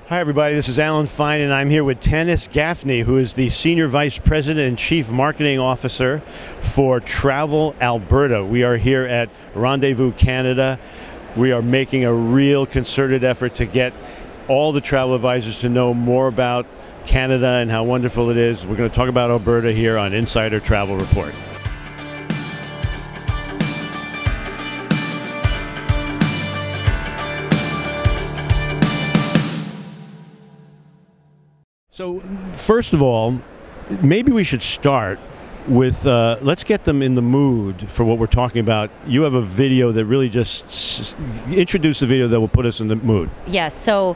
Hi, everybody. This is Alan Fine, and I'm here with Tanis Gaffney, who is the Senior Vice President and Chief Marketing Officer for Travel Alberta. We are here at Rendezvous Canada. We are making a real concerted effort to get all the travel advisors to know more about Canada and how wonderful it is. We're going to talk about Alberta here on Insider Travel Report. So, first of all, maybe we should start with, let's get them in the mood for what we're talking about. You have a video that really just introduce the video that will put us in the mood. Yes, so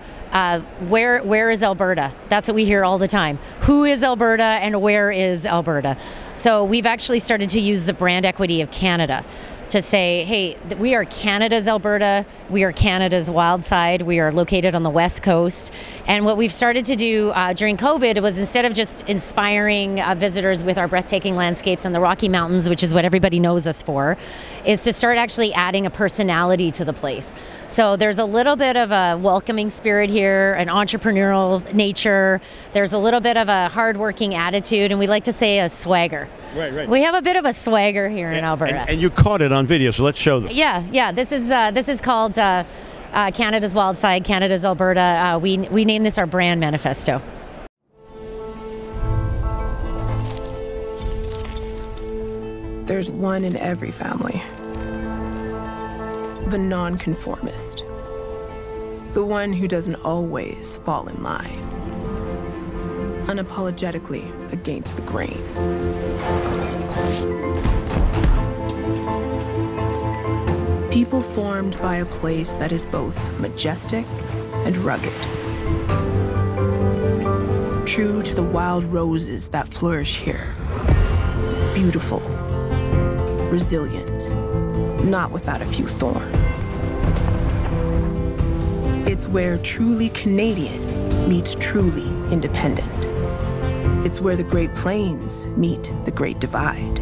where is Alberta? That's what we hear all the time. Who is Alberta and where is Alberta? So we've actually started to use the brand equity of Canada to say, hey, we are Canada's Alberta, we are Canada's wild side, we are located on the West Coast. And what we've started to do during COVID was, instead of just inspiring visitors with our breathtaking landscapes and the Rocky Mountains, which is what everybody knows us for, is to start actually adding a personality to the place. So there's a little bit of a welcoming spirit here, an entrepreneurial nature, there's a little bit of a hardworking attitude, and we like to say a swagger. Right. We have a bit of a swagger here in Alberta. And you caught it on video, so let's show them. Yeah. This is called Canada's Wild Side, Canada's Alberta. We named this our brand manifesto. There's one in every family. The nonconformist. The one who doesn't always fall in line. Unapologetically against the grain. People formed by a place that is both majestic and rugged. True to the wild roses that flourish here. Beautiful, resilient, not without a few thorns. It's where truly Canadian meets truly independent. It's where the Great Plains meet the Great Divide.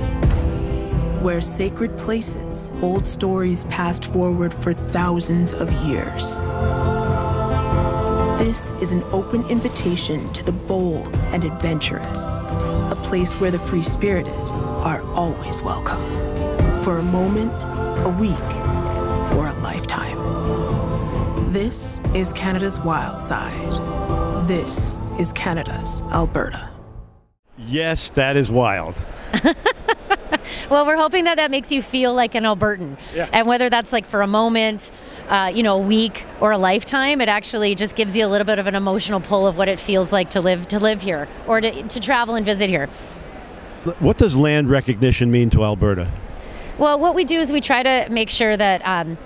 Where sacred places hold stories passed forward for thousands of years. This is an open invitation to the bold and adventurous, a place where the free-spirited are always welcome, for a moment, a week, or a lifetime. This is Canada's wild side. This is Canada's Alberta. Yes, that is wild. Well, we're hoping that makes you feel like an Albertan. Yeah. And whether that's like for a moment, a week, or a lifetime, it actually just gives you a little bit of an emotional pull of what it feels like to live here, or to travel and visit here. What does land recognition mean to Alberta? Well, what we do is we try to make sure that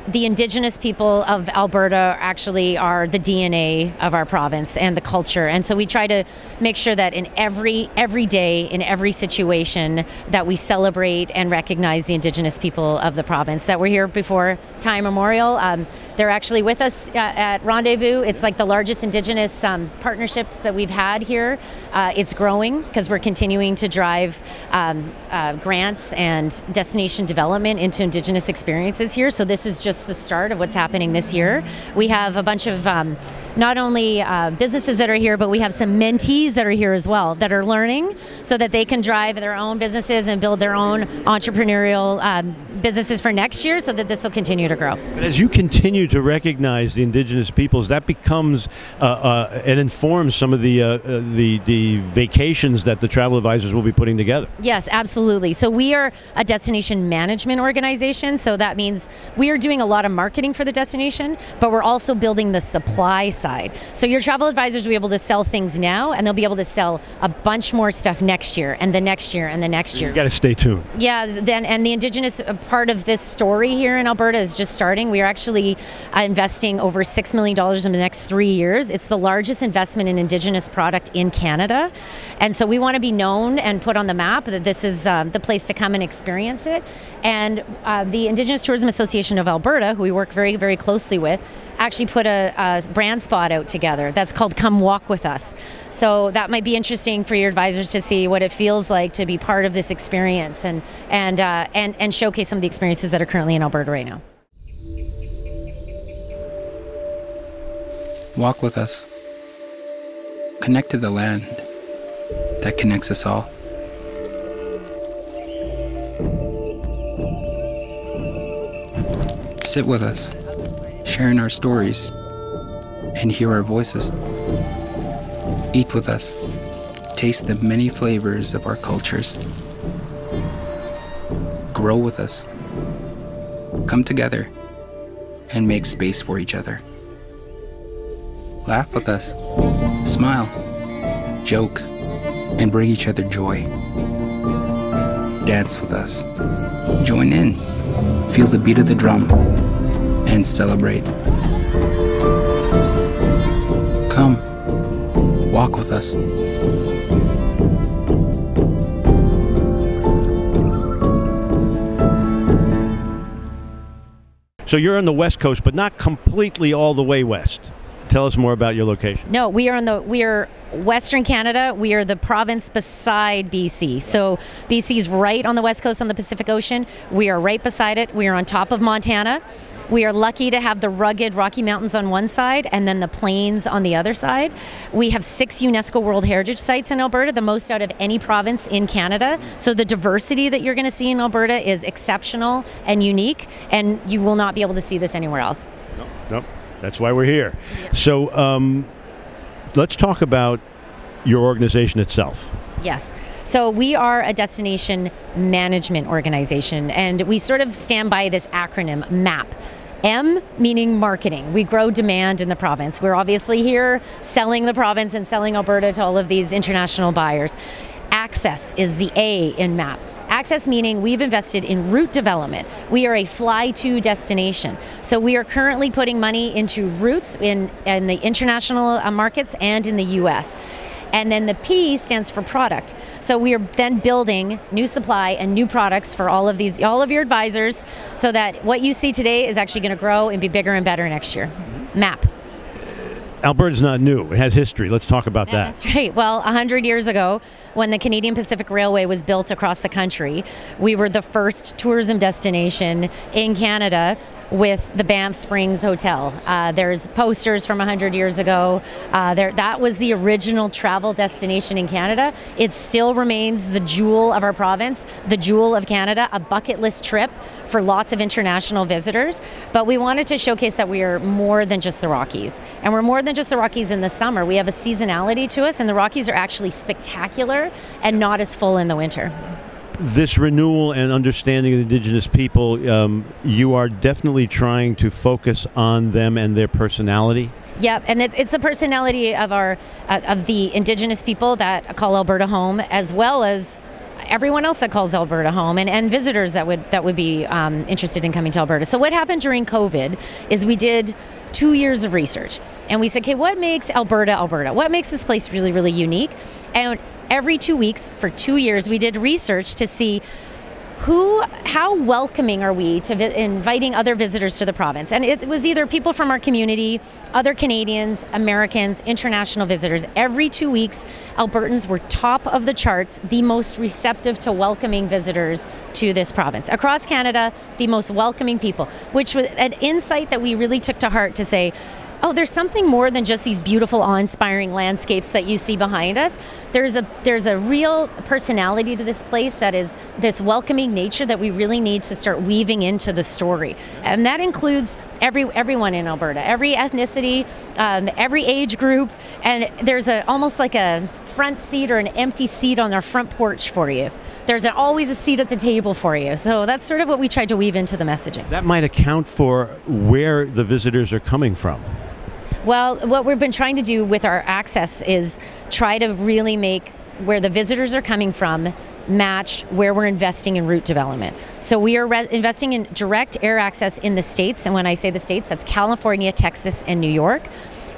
the Indigenous people of Alberta actually are the DNA of our province and the culture. And so we try to make sure that in every day, in every situation, that we celebrate and recognize the Indigenous people of the province, that we're here before time immemorial. They're actually with us at Rendezvous. It's like the largest Indigenous partnerships that we've had here. It's growing because we're continuing to drive grants and destination development into Indigenous experiences here. So this is just the start of what's happening this year. We have a bunch of not only businesses that are here, but we have some mentees that are here as well, that are learning so that they can drive their own businesses and build their own entrepreneurial businesses for next year, so that this will continue to grow. But as you continue to recognize the Indigenous peoples, that becomes it informs some of the vacations that the travel advisors will be putting together. Yes, absolutely. So we are a destination management organization, so that means we are doing a lot of marketing for the destination, but we're also building the supply side. So your travel advisors will be able to sell things now, and they'll be able to sell a bunch more stuff next year, and the next year, and the next year. You got to stay tuned. Yeah, and the Indigenous part of this story here in Alberta is just starting. We are actually investing over $6 million in the next 3 years. It's the largest investment in Indigenous product in Canada. And so we want to be known and put on the map that this is the place to come and experience it. And the Indigenous Tourism Association of Alberta, who we work very, very closely with, actually put a brand spot out together that's called Come Walk With Us. So that might be interesting for your advisors to see what it feels like to be part of this experience and showcase some of the experiences that are currently in Alberta right now. Walk with us. Connect to the land that connects us all. Sit with us, sharing our stories, and hear our voices. Eat with us, taste the many flavors of our cultures. Grow with us. Come together and make space for each other. Laugh with us, smile, joke, and bring each other joy. Dance with us. Join in, feel the beat of the drum, and celebrate. Come, walk with us. So you're on the West Coast, but not completely all the way west. Tell us more about your location. No, we are Western Canada. We are the province beside BC. So BC's right on the West Coast on the Pacific Ocean. We are right beside it. We are on top of Montana. We are lucky to have the rugged Rocky Mountains on one side and then the plains on the other side. We have 6 UNESCO World Heritage Sites in Alberta, the most out of any province in Canada. So the diversity that you're going to see in Alberta is exceptional and unique, and you will not be able to see this anywhere else. Nope. That's why we're here. Yep. So let's talk about your organization itself. Yes. So we are a destination management organization, and we sort of stand by this acronym, MAP. M meaning marketing. We grow demand in the province. We're obviously here selling the province and selling Alberta to all of these international buyers. Access is the A in MAP. Access meaning we've invested in route development. We are a fly-to destination. So we are currently putting money into routes in the international markets and in the U.S. And then the P stands for product. So we are then building new supply and new products for all of your advisors, so that what you see today is actually going to grow and be bigger and better next year. MAP. Alberta's not new. It has history. Let's talk about that. That's right. Well, 100 years ago, when the Canadian Pacific Railway was built across the country, we were the first tourism destination in Canada with the Banff Springs Hotel. There's posters from 100 years ago. That was the original travel destination in Canada. It still remains the jewel of our province, the jewel of Canada, a bucket list trip for lots of international visitors. But we wanted to showcase that we are more than just the Rockies. And we're more than just the Rockies in the summer. We have a seasonality to us, and the Rockies are actually spectacular and not as full in the winter. This renewal and understanding of Indigenous people, you are definitely trying to focus on them and their personality. Yeah, and it's the personality of the Indigenous people that call Alberta home, as well as everyone else that calls Alberta home, and visitors that would be interested in coming to Alberta. So what happened during COVID is we did 2 years of research, and we said, okay, what makes Alberta Alberta? What makes this place really, really unique? And every 2 weeks for 2 years, we did research to see how welcoming are we to inviting other visitors to the province. And it was either people from our community, other Canadians, Americans, international visitors. Every 2 weeks, Albertans were top of the charts, the most receptive to welcoming visitors to this province. Across Canada, the most welcoming people, which was an insight that we really took to heart to say, oh, there's something more than just these beautiful, awe-inspiring landscapes that you see behind us. There's a real personality to this place, that is this welcoming nature that we really need to start weaving into the story. And that includes everyone in Alberta, every ethnicity, every age group, and there's almost like a front seat or an empty seat on our front porch for you. There's always a seat at the table for you. So that's sort of what we tried to weave into the messaging. That might account for where the visitors are coming from. Well, what we've been trying to do with our access is try to really make where the visitors are coming from match where we're investing in route development. So we are investing in direct air access in the States. And when I say the States, that's California, Texas, and New York.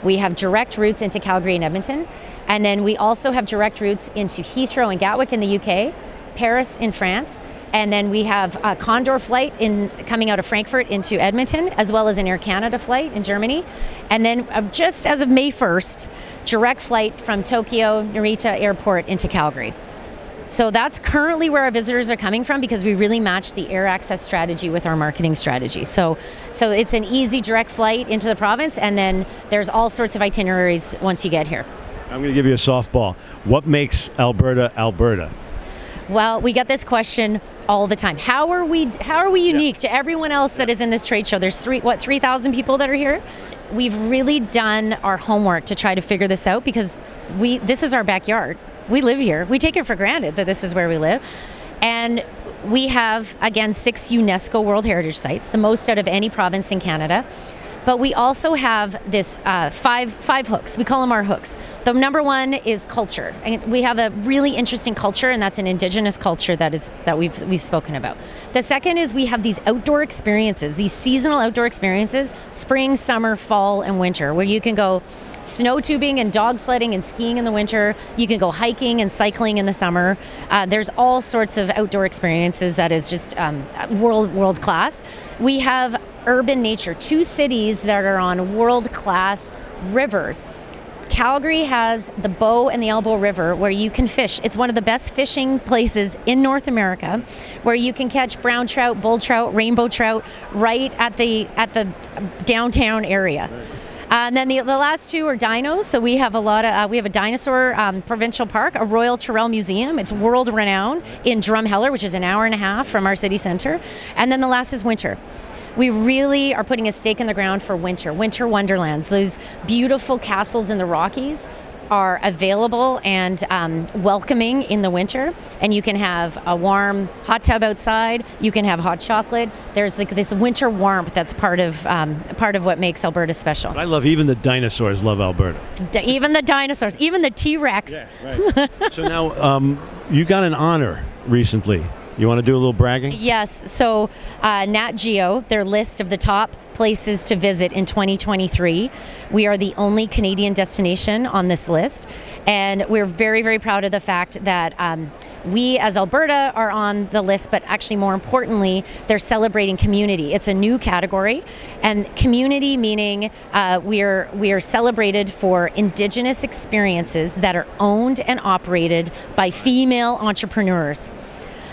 We have direct routes into Calgary and Edmonton. And then we also have direct routes into Heathrow and Gatwick in the UK, Paris in France. And then we have a Condor flight coming out of Frankfurt into Edmonton, as well as an Air Canada flight in Germany. And then just as of May 1st, direct flight from Tokyo Narita Airport into Calgary. So that's currently where our visitors are coming from, because we really match the air access strategy with our marketing strategy. So it's an easy direct flight into the province, and then there's all sorts of itineraries once you get here. I'm going to give you a softball. What makes Alberta, Alberta? Well, we get this question all the time. How are we unique to everyone else that is in this trade show? There's 3,000 people that are here. We've really done our homework to try to figure this out, because this is our backyard. We live here. We take it for granted that this is where we live. And we have, again, 6 UNESCO World Heritage Sites, the most out of any province in Canada. But we also have this five hooks. We call them our hooks. The number one is culture. And we have a really interesting culture, and that's an Indigenous culture that we've spoken about. The second is we have these outdoor experiences, these seasonal outdoor experiences, spring, summer, fall, and winter, where you can go snow tubing and dog sledding and skiing in the winter. You can go hiking and cycling in the summer. There's all sorts of outdoor experiences that is just world class. We have urban nature, 2 cities that are on world-class rivers. Calgary has the Bow and the Elbow River, where you can fish. It's one of the best fishing places in North America, where you can catch brown trout, bull trout, rainbow trout right at the downtown area. And then the last 2 are dinos. So we have we have a dinosaur provincial park, a Royal Tyrrell Museum. It's world renowned in Drumheller, which is an hour and a half from our city center. And then the last is winter. We really are putting a stake in the ground for winter wonderlands. Those beautiful castles in the Rockies are available and welcoming in the winter, and you can have a warm hot tub outside. You can have hot chocolate. There's like this winter warmth that's part of what makes Alberta special. I love, even the dinosaurs love Alberta. Even the dinosaurs, even the T-Rex. Yeah, right. So now you got an honor recently. You want to do a little bragging? Yes. So Nat Geo, their list of the top places to visit in 2023. We are the only Canadian destination on this list. And we're very, very proud of the fact that we as Alberta are on the list, but actually more importantly, they're celebrating community. It's a new category. And community meaning we are celebrated for Indigenous experiences that are owned and operated by female entrepreneurs.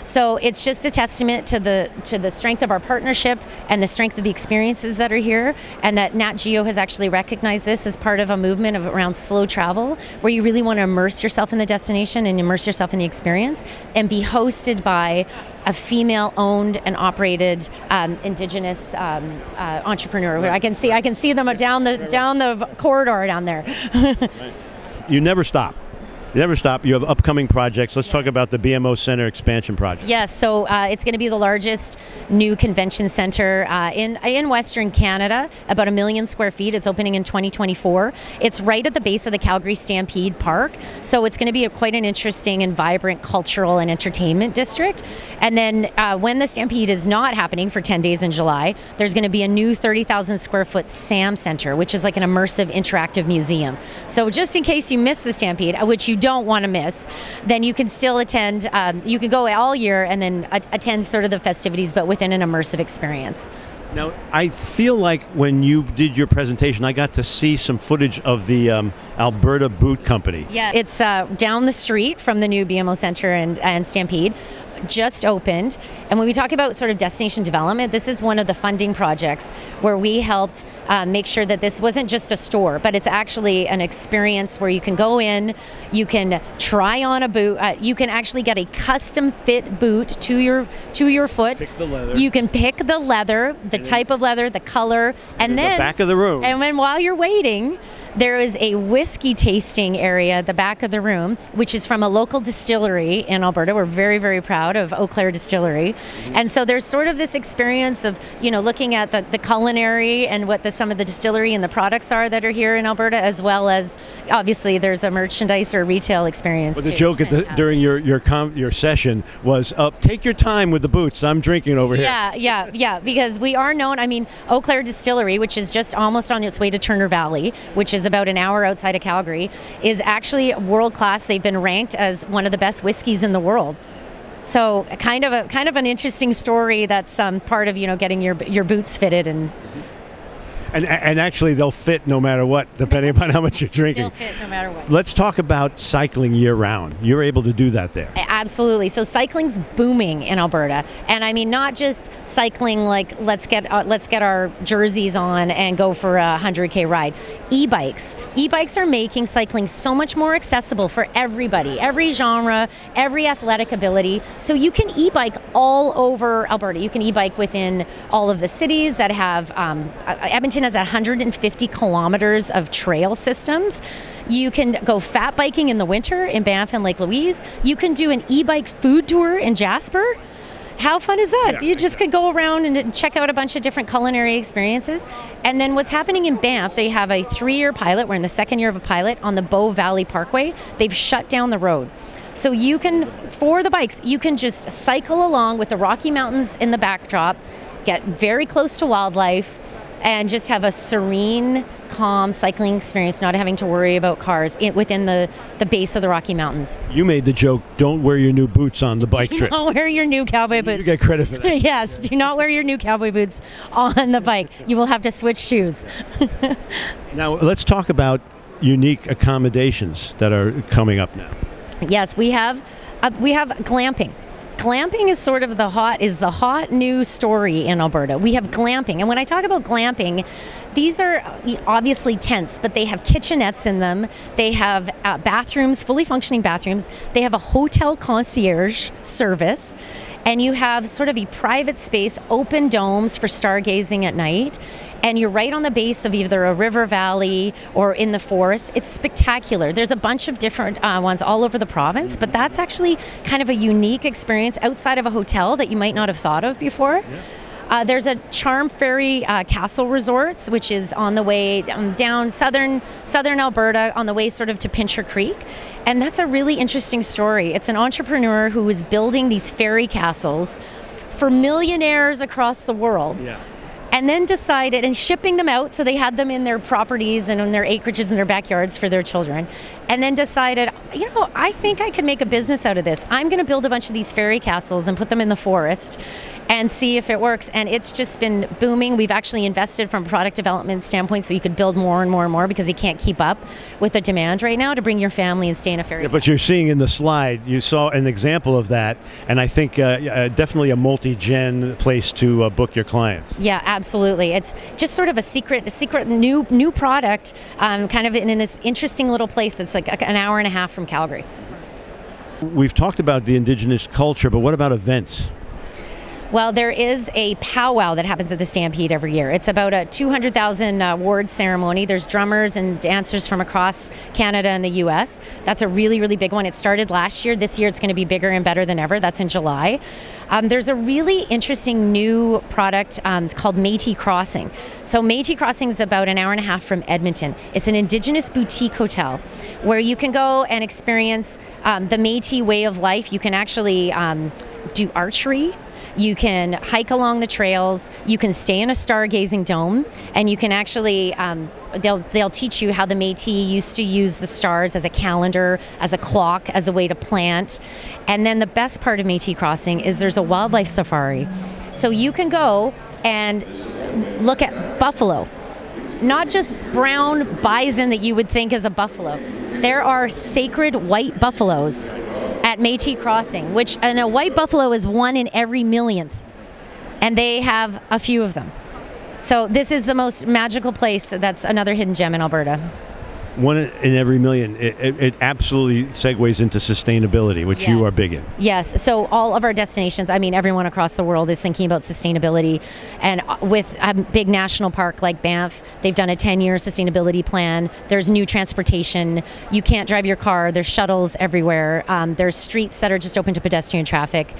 So it's just a testament to the strength of our partnership and the strength of the experiences that are here, and that Nat Geo has actually recognized this as part of a movement around slow travel, where you really want to immerse yourself in the destination and immerse yourself in the experience and be hosted by a female-owned and operated Indigenous entrepreneur. I can see them down the corridor down there. You never stop. You never stop. You have upcoming projects. Let's talk about the BMO Center expansion project. Yes, so it's going to be the largest new convention center in Western Canada, about 1 million square feet. It's opening in 2024. It's right at the base of the Calgary Stampede Park, so it's going to be quite an interesting and vibrant cultural and entertainment district. And then when the Stampede is not happening for 10 days in July, there's going to be a new 30,000 square foot SAM Center, which is like an immersive interactive museum. So just in case you miss the Stampede, which you don't want to miss, then you can still attend. You can go all year and then attend sort of the festivities, but within an immersive experience. Now, I feel like when you did your presentation, I got to see some footage of the Alberta Boot Company. Yeah, it's down the street from the new BMO Center and Stampede. Just opened. And when we talk about sort of destination development, this is one of the funding projects where we helped make sure that this wasn't just a store, but it's actually an experience where you can go in, you can try on a boot, you can actually get a custom fit boot to your foot. Pick the leather. You can pick the leather, the type of leather, the color, and then the back of the room. And then while you're waiting, there is a whiskey tasting area at the back of the room, which is from a local distillery in Alberta. We're very, very proud of Eau Claire Distillery. Mm-hmm. And so there's sort of this experience of, looking at the culinary and what some of the distillery and the products are that are here in Alberta, as well as, obviously, there's a merchandise or retail experience. But the joke during your session was, take your time with the boots. I'm drinking over here. Yeah, because we are known, Eau Claire Distillery, which is just almost on its way to Turner Valley, which is about an hour outside of Calgary, is actually world class. They've been ranked as one of the best whiskeys in the world. So kind of an interesting story that's part of getting your boots fitted. And And actually, they'll fit no matter what, depending upon how much you're drinking. They'll fit no matter what. Let's talk about cycling year-round. You're able to do that there. Absolutely. So cycling's booming in Alberta, and I mean not just cycling like let's get our jerseys on and go for a 100K ride. E-bikes are making cycling so much more accessible for everybody, every genre, every athletic ability. So you can e-bike all over Alberta. You can e-bike within all of the cities that have Edmonton has 150 kilometers of trail systems. You can go fat biking in the winter in Banff and Lake Louise. You can do an e-bike food tour in Jasper. How fun is that? Yeah. You just can go around and check out a bunch of different culinary experiences. And then what's happening in Banff, they have a 3-year pilot. We're in the 2nd year of a pilot on the Bow Valley Parkway. They've shut down the road. So you can, for the bikes, you can just cycle along with the Rocky Mountains in the backdrop, get very close to wildlife, and just have a serene, calm cycling experience, not having to worry about cars within the base of the Rocky Mountains. You made the joke, don't wear your new boots on the bike trip. Don't wear your new cowboy boots. You get credit for that. Yes, do not wear your new cowboy boots on the bike. You will have to switch shoes. Now, let's talk about unique accommodations that are coming up now. Yes, we have glamping. Glamping is sort of the hot new story in Alberta. We have glamping. And when I talk about glamping, these are obviously tents, but they have kitchenettes in them. They have bathrooms, fully functioning bathrooms. They have a hotel concierge service. And you have sort of a private space, open domes for stargazing at night. And you're right on the base of either a river valley or in the forest. It's spectacular. There's a bunch of different ones all over the province, but that's actually kind of a unique experience outside of a hotel that you might not have thought of before. Yeah. There's a Charm Ferry Castle Resorts, which is on the way down southern Alberta, on the way sort of to Pincher Creek. And that's a really interesting story. It's an entrepreneur who is building these fairy castles for millionaires across the world. Yeah. And then decided, and shipping them out, so they had them in their properties and in their acreages in their backyards for their children, and then decided, I think I could make a business out of this. I'm going to build a bunch of these fairy castles and put them in the forest and see if it works. And it's just been booming. We've actually invested from a product development standpoint so you could build more and more and more because you can't keep up with the demand right now to bring your family and stay in a fairy castle. But you're seeing in the slide, you saw an example of that, and I think definitely a multi-gen place to book your clients. Yeah, absolutely. It's just sort of a secret new product, kind of in this interesting little place that's like an hour and a half from Calgary. We've talked about the Indigenous culture, but what about events? Well, there is a powwow that happens at the Stampede every year. It's about a 200,000 award ceremony. There's drummers and dancers from across Canada and the U.S. That's a really, really big one. It started last year. This year it's going to be bigger and better than ever. That's in July. There's a really interesting new product called Métis Crossing. So Métis Crossing is about an hour and a half from Edmonton. It's an Indigenous boutique hotel where you can go and experience the Métis way of life. You can actually do archery. You can hike along the trails. You can stay in a stargazing dome, and you can actually they'll teach you how the Métis used to use the stars as a calendar, as a clock, as a way to plant. And then the best part of Métis Crossing is there's a wildlife safari, so you can go and look at buffalo, not just brown bison that you would think is a buffalo. There are sacred white buffaloes at Métis Crossing, and a white buffalo is 1 in every millionth, and they have a few of them. So this is the most magical place. That's another hidden gem in Alberta. 1 in every million. It absolutely segues into sustastainability, which yes. You are big in. Yes. So all of our destinations, I mean, everyone across the world is thinking about sustainability. And with a big national park like Banff, they've done a 10-year sustainability plan. There's new transportation. You can't drive your car. There's shuttles everywhere. There's streets that are just open to pedestrian traffic.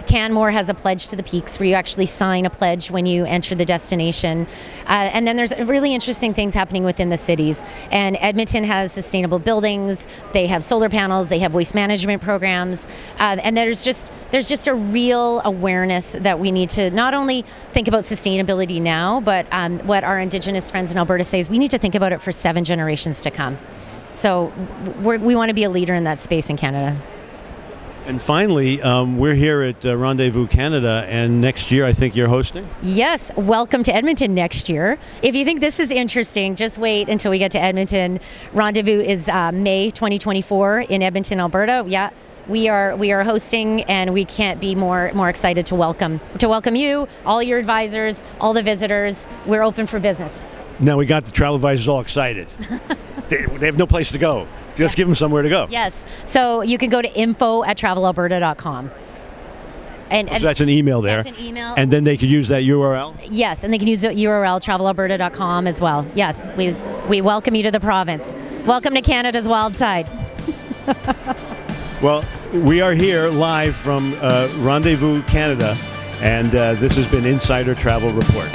Canmore has a pledge to the peaks where you actually sign a pledge when you enter the destination. And then there's really interesting things happening within the cities. And Edmonton has sustainable buildings. They have solar panels. They have waste management programs. And there's just a real awareness that we need to not only think about sustainability now, but what our Indigenous friends in Alberta say is we need to think about it for 7 generations to come. So we want to be a leader in that space in Canada. And finally, we're here at Rendezvous Canada, and next year I think you're hosting? Yes, welcome to Edmonton next year. If you think this is interesting, just wait until we get to Edmonton. Rendezvous is May 2024 in Edmonton, Alberta. Yeah, we are hosting, and we can't be more excited to welcome you, all your advisors, all the visitors. We're open for business. Now we got the travel advisors all excited. They have no place to go. Let's give them somewhere to go. Yes. So you can go to info@travelalberta.com. So that's an email there. That's an email. And then they could use that URL? Yes, and they can use the URL travelalberta.com as well. Yes, we welcome you to the province. Welcome to Canada's wild side. Well, we are here live from Rendezvous Canada, and this has been Insider Travel Report.